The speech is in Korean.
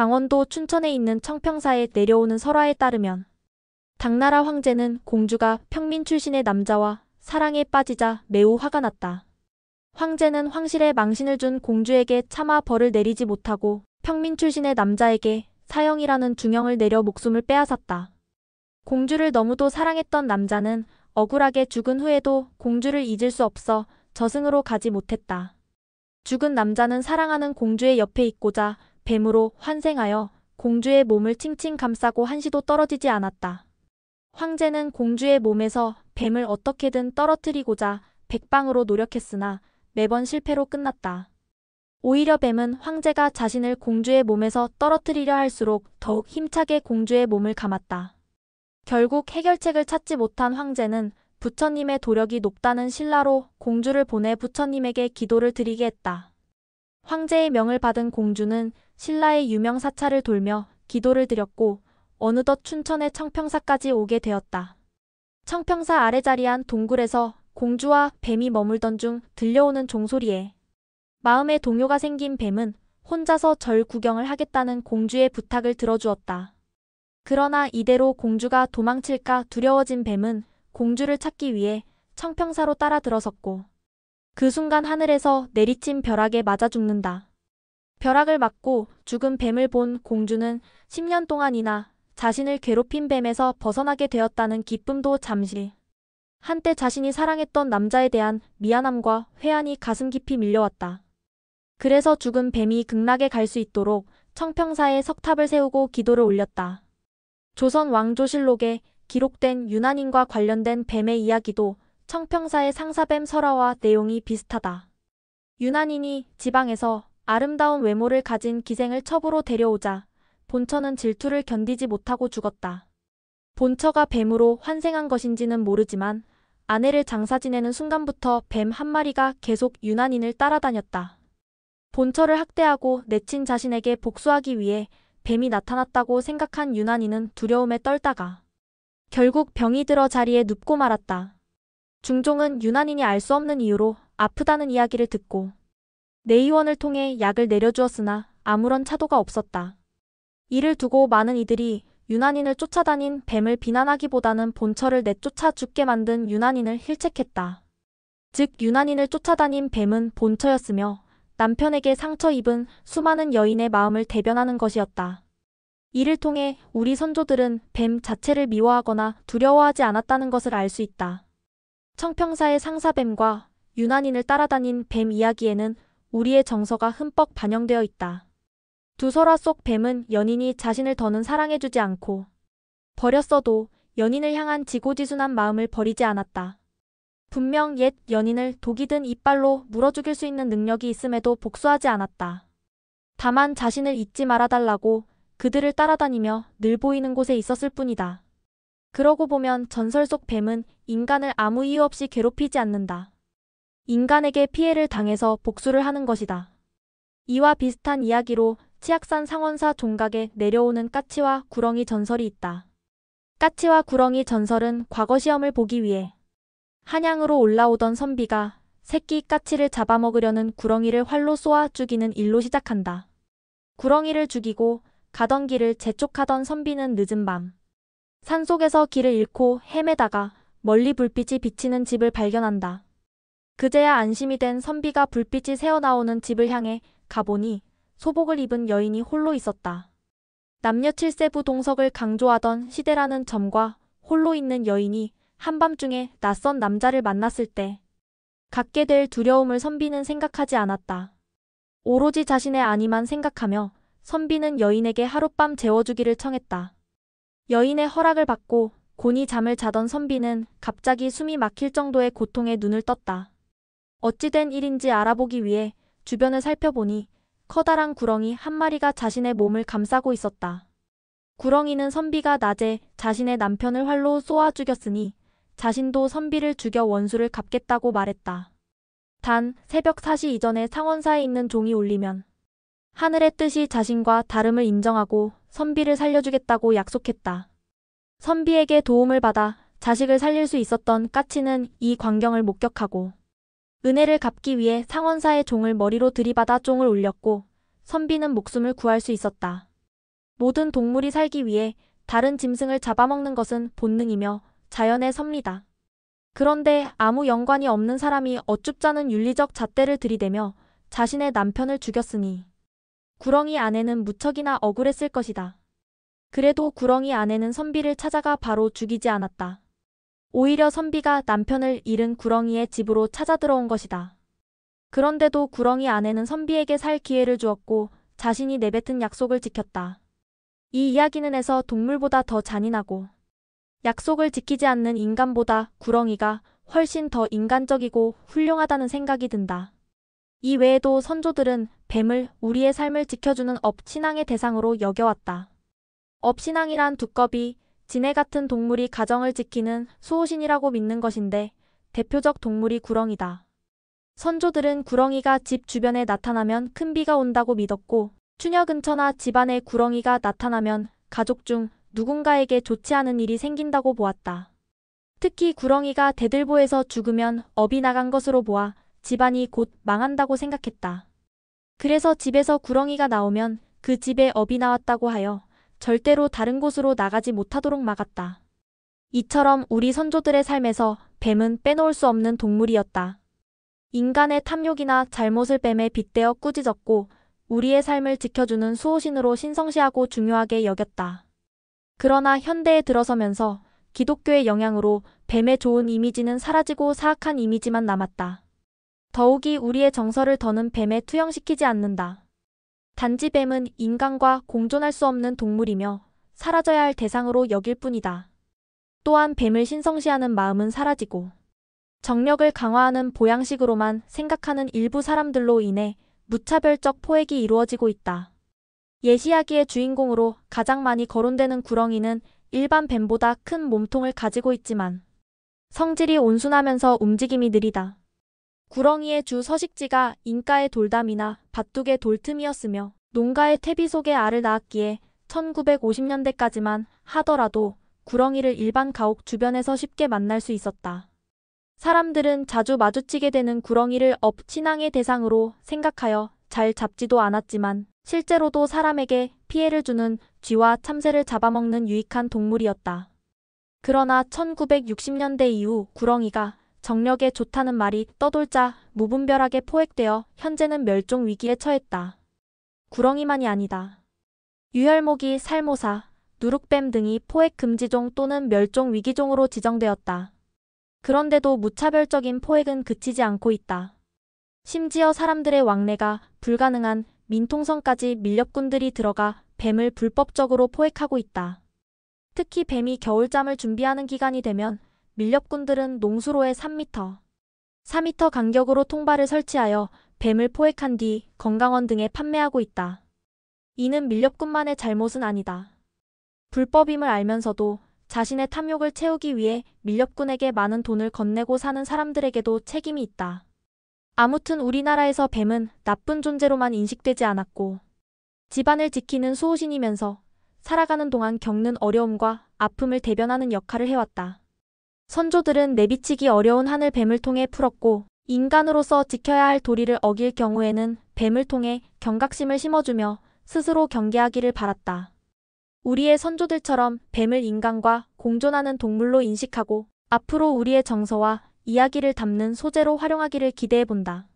강원도 춘천에 있는 청평사에 내려오는 설화에 따르면 당나라 황제는 공주가 평민 출신의 남자와 사랑에 빠지자 매우 화가 났다. 황제는 황실에 망신을 준 공주에게 차마 벌을 내리지 못하고 평민 출신의 남자에게 사형이라는 중형을 내려 목숨을 빼앗았다. 공주를 너무도 사랑했던 남자는 억울하게 죽은 후에도 공주를 잊을 수 없어 저승으로 가지 못했다. 죽은 남자는 사랑하는 공주의 옆에 있고자 뱀으로 환생하여 공주의 몸을 칭칭 감싸고 한시도 떨어지지 않았다. 황제는 공주의 몸에서 뱀을 어떻게든 떨어뜨리고자 백방으로 노력했으나 매번 실패로 끝났다. 오히려 뱀은 황제가 자신을 공주의 몸에서 떨어뜨리려 할수록 더욱 힘차게 공주의 몸을 감았다. 결국 해결책을 찾지 못한 황제는 부처님의 도력이 높다는 신라로 공주를 보내 부처님에게 기도를 드리게 했다. 황제의 명을 받은 공주는 신라의 유명 사찰을 돌며 기도를 드렸고 어느덧 춘천의 청평사까지 오게 되었다. 청평사 아래 자리한 동굴에서 공주와 뱀이 머물던 중 들려오는 종소리에 마음에 동요가 생긴 뱀은 혼자서 절 구경을 하겠다는 공주의 부탁을 들어주었다. 그러나 이대로 공주가 도망칠까 두려워진 뱀은 공주를 찾기 위해 청평사로 따라 들어섰고 그 순간 하늘에서 내리친 벼락에 맞아 죽는다. 벼락을 맞고 죽은 뱀을 본 공주는 10년 동안이나 자신을 괴롭힌 뱀에서 벗어나게 되었다는 기쁨도 잠시, 한때 자신이 사랑했던 남자에 대한 미안함과 회한이 가슴 깊이 밀려왔다. 그래서 죽은 뱀이 극락에 갈 수 있도록 청평사에 석탑을 세우고 기도를 올렸다. 조선 왕조실록에 기록된 유난인과 관련된 뱀의 이야기도 청평사의 상사뱀 설화와 내용이 비슷하다. 유난인이 지방에서 아름다운 외모를 가진 기생을 첩으로 데려오자 본처는 질투를 견디지 못하고 죽었다. 본처가 뱀으로 환생한 것인지는 모르지만 아내를 장사 지내는 순간부터 뱀 한 마리가 계속 유난인을 따라다녔다. 본처를 학대하고 내친 자신에게 복수하기 위해 뱀이 나타났다고 생각한 유난인은 두려움에 떨다가 결국 병이 들어 자리에 눕고 말았다. 중종은 유난인이 알 수 없는 이유로 아프다는 이야기를 듣고 내의원을 통해 약을 내려주었으나 아무런 차도가 없었다. 이를 두고 많은 이들이 유난인을 쫓아다닌 뱀을 비난하기보다는 본처를 내쫓아 죽게 만든 유난인을 힐책했다. 즉 유난인을 쫓아다닌 뱀은 본처였으며 남편에게 상처 입은 수많은 여인의 마음을 대변하는 것이었다. 이를 통해 우리 선조들은 뱀 자체를 미워하거나 두려워하지 않았다는 것을 알 수 있다. 청평사의 상사뱀과 유난인을 따라다닌 뱀 이야기에는 우리의 정서가 흠뻑 반영되어 있다. 두 설화 속 뱀은 연인이 자신을 더는 사랑해주지 않고 버렸어도 연인을 향한 지고지순한 마음을 버리지 않았다. 분명 옛 연인을 독이 든 이빨로 물어 죽일 수 있는 능력이 있음에도 복수하지 않았다. 다만 자신을 잊지 말아달라고 그들을 따라다니며 늘 보이는 곳에 있었을 뿐이다. 그러고 보면 전설 속 뱀은 인간을 아무 이유 없이 괴롭히지 않는다. 인간에게 피해를 당해서 복수를 하는 것이다. 이와 비슷한 이야기로 치악산 상원사 종각에 내려오는 까치와 구렁이 전설이 있다. 까치와 구렁이 전설은 과거 시험을 보기 위해 한양으로 올라오던 선비가 새끼 까치를 잡아먹으려는 구렁이를 활로 쏘아 죽이는 일로 시작한다. 구렁이를 죽이고 가던 길을 재촉하던 선비는 늦은 밤 산속에서 길을 잃고 헤매다가 멀리 불빛이 비치는 집을 발견한다. 그제야 안심이 된 선비가 불빛이 새어나오는 집을 향해 가보니 소복을 입은 여인이 홀로 있었다. 남녀 7세부 동석을 강조하던 시대라는 점과 홀로 있는 여인이 한밤중에 낯선 남자를 만났을 때 갖게 될 두려움을 선비는 생각하지 않았다. 오로지 자신의 안위만 생각하며 선비는 여인에게 하룻밤 재워주기를 청했다. 여인의 허락을 받고 곤히 잠을 자던 선비는 갑자기 숨이 막힐 정도의 고통에 눈을 떴다. 어찌된 일인지 알아보기 위해 주변을 살펴보니 커다란 구렁이 한 마리가 자신의 몸을 감싸고 있었다. 구렁이는 선비가 낮에 자신의 남편을 활로 쏘아 죽였으니 자신도 선비를 죽여 원수를 갚겠다고 말했다. 단 새벽 4시 이전에 상원사에 있는 종이 울리면 하늘의 뜻이 자신과 다름을 인정하고 선비를 살려주겠다고 약속했다. 선비에게 도움을 받아 자식을 살릴 수 있었던 까치는 이 광경을 목격하고 은혜를 갚기 위해 상원사의 종을 머리로 들이받아 종을 울렸고 선비는 목숨을 구할 수 있었다. 모든 동물이 살기 위해 다른 짐승을 잡아먹는 것은 본능이며 자연의 섭리다. 그런데 아무 연관이 없는 사람이 어쭙잖은 윤리적 잣대를 들이대며 자신의 남편을 죽였으니 구렁이 아내는 무척이나 억울했을 것이다. 그래도 구렁이 아내는 선비를 찾아가 바로 죽이지 않았다. 오히려 선비가 남편을 잃은 구렁이의 집으로 찾아 들어온 것이다. 그런데도 구렁이 아내는 선비에게 살 기회를 주었고 자신이 내뱉은 약속을 지켰다. 이 이야기는 해서 동물보다 더 잔인하고 약속을 지키지 않는 인간보다 구렁이가 훨씬 더 인간적이고 훌륭하다는 생각이 든다. 이 외에도 선조들은 뱀을 우리의 삶을 지켜주는 업신앙의 대상으로 여겨왔다. 업신앙이란 두꺼비, 지네 같은 동물이 가정을 지키는 수호신이라고 믿는 것인데 대표적 동물이 구렁이다. 선조들은 구렁이가 집 주변에 나타나면 큰 비가 온다고 믿었고 추녀 근처나 집안에 구렁이가 나타나면 가족 중 누군가에게 좋지 않은 일이 생긴다고 보았다. 특히 구렁이가 대들보에서 죽으면 업이 나간 것으로 보아 집안이 곧 망한다고 생각했다. 그래서 집에서 구렁이가 나오면 그 집에 업이 나왔다고 하여 절대로 다른 곳으로 나가지 못하도록 막았다. 이처럼 우리 선조들의 삶에서 뱀은 빼놓을 수 없는 동물이었다. 인간의 탐욕이나 잘못을 뱀에 빗대어 꾸짖었고 우리의 삶을 지켜주는 수호신으로 신성시하고 중요하게 여겼다. 그러나 현대에 들어서면서 기독교의 영향으로 뱀의 좋은 이미지는 사라지고 사악한 이미지만 남았다. 더욱이 우리의 정서를 더는 뱀에 투영시키지 않는다. 단지 뱀은 인간과 공존할 수 없는 동물이며 사라져야 할 대상으로 여길 뿐이다. 또한 뱀을 신성시하는 마음은 사라지고 정력을 강화하는 보양식으로만 생각하는 일부 사람들로 인해 무차별적 포획이 이루어지고 있다. 예시이야기의 주인공으로 가장 많이 거론되는 구렁이는 일반 뱀보다 큰 몸통을 가지고 있지만 성질이 온순하면서 움직임이 느리다. 구렁이의 주 서식지가 인가의 돌담이나 밭둑의 돌틈이었으며 농가의 퇴비 속에 알을 낳았기에 1950년대까지만 하더라도 구렁이를 일반 가옥 주변에서 쉽게 만날 수 있었다. 사람들은 자주 마주치게 되는 구렁이를 업신앙의 대상으로 생각하여 잘 잡지도 않았지만 실제로도 사람에게 피해를 주는 쥐와 참새를 잡아먹는 유익한 동물이었다. 그러나 1960년대 이후 구렁이가 정력에 좋다는 말이 떠돌자 무분별하게 포획되어 현재는 멸종 위기에 처했다. 구렁이만이 아니다. 유혈모기, 살모사, 누룩뱀 등이 포획 금지종 또는 멸종 위기종으로 지정되었다. 그런데도 무차별적인 포획은 그치지 않고 있다. 심지어 사람들의 왕래가 불가능한 민통성까지 밀렵꾼들이 들어가 뱀을 불법적으로 포획하고 있다. 특히 뱀이 겨울잠을 준비하는 기간이 되면 밀렵꾼들은 농수로에 3m, 4m 간격으로 통발을 설치하여 뱀을 포획한 뒤 건강원 등에 판매하고 있다. 이는 밀렵꾼만의 잘못은 아니다. 불법임을 알면서도 자신의 탐욕을 채우기 위해 밀렵꾼에게 많은 돈을 건네고 사는 사람들에게도 책임이 있다. 아무튼 우리나라에서 뱀은 나쁜 존재로만 인식되지 않았고 집안을 지키는 수호신이면서 살아가는 동안 겪는 어려움과 아픔을 대변하는 역할을 해왔다. 선조들은 내비치기 어려운 한을 뱀을 통해 풀었고 인간으로서 지켜야 할 도리를 어길 경우에는 뱀을 통해 경각심을 심어주며 스스로 경계하기를 바랐다. 우리의 선조들처럼 뱀을 인간과 공존하는 동물로 인식하고 앞으로 우리의 정서와 이야기를 담는 소재로 활용하기를 기대해본다.